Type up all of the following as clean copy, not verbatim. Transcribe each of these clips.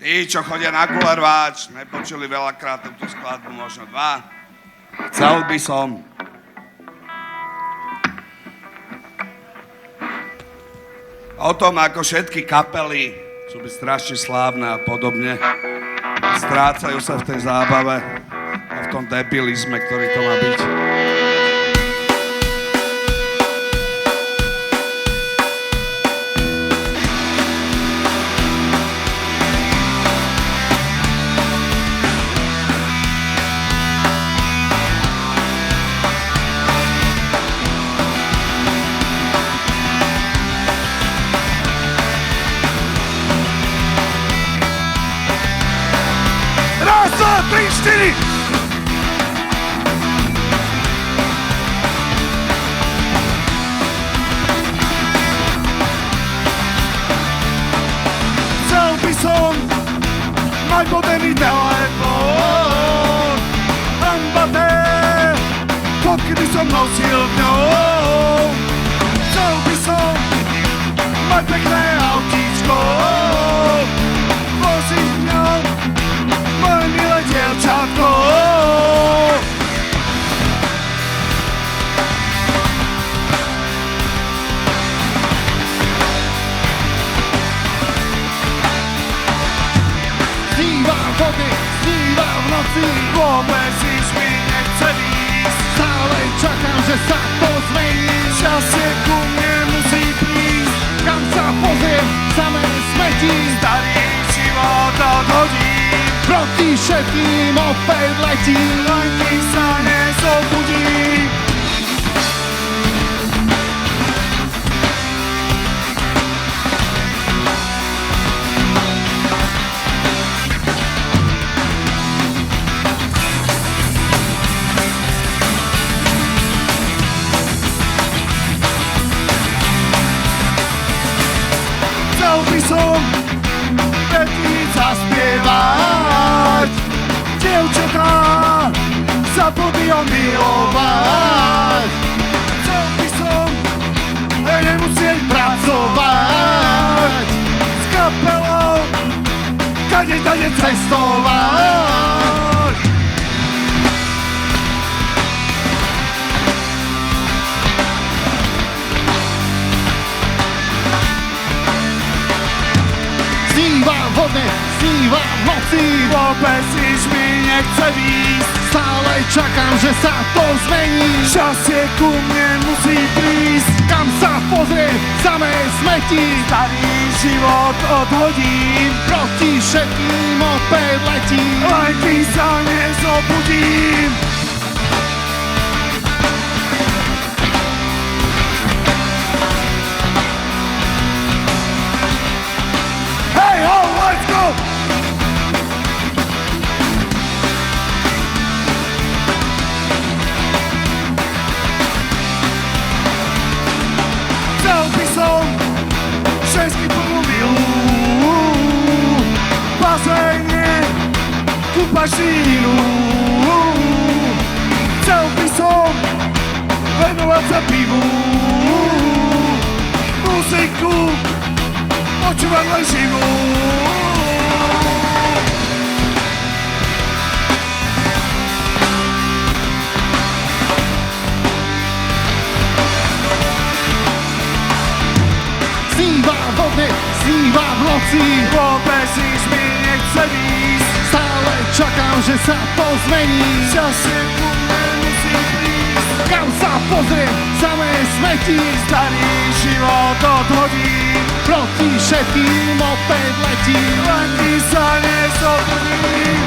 Tí, čo chodia na Kulerváč, nepočuli veľakrát túto skladbu, možno dva. Chcel by som. O tom, ako všetky kapely sú byť strašne slávne a podobne. Strácajú sa v tej zábave a v tom debilizme, ktorý to má byť. Raz, dva, tri, štyri! Chcel by som mať moderný telefón, hambaté, fotky by som nosil dňou. Chcel by som mať pekné autíčko, voziť dňou moje milé dievčatko. Snívam vody, snívam v noci, Vôbec nič mi nechce výjsť, stále čakám, že sa to zmení. časie ku mne musí prísť, Kam sa pozriem, samé smetí, starý život odhodím, proti všetkým opäť letím. len kým sa nezobudím. Chcel by som vetvíc zaspievať, dievčatá sa podiom milovať. Chcel by som nemusieť pracovať, s kapelou kade cestovať. Snívam vodne, snívam v noci, Vôbec nič mi nechce výjsť, stále čakám, že sa to zmení. časie ku mne musí prísť, Kam sa pozriem, samé smetí, starý život odhodím, proti všetkým opäť letím. len kým sa nezobudím. Hey ho, let's go! Chcel by som všetky pomluvil, bazéne, kúpačinu. Chcel by som venovať sa pivu, muziku, počúvať len živú. Snívam vodne, snívam v noci, Vôbec nič mi nechce výjsť, stále čakám, že sa to zmení. časie ku mne musí prísť, Kam sa pozriem, samé smetí, starý život odhodím, proti všetkým opäť letím. len kým sa nezobudím.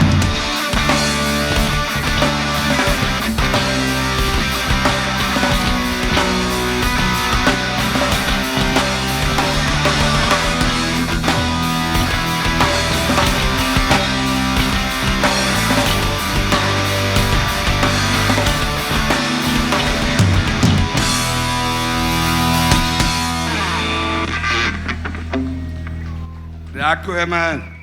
Ďakujeme.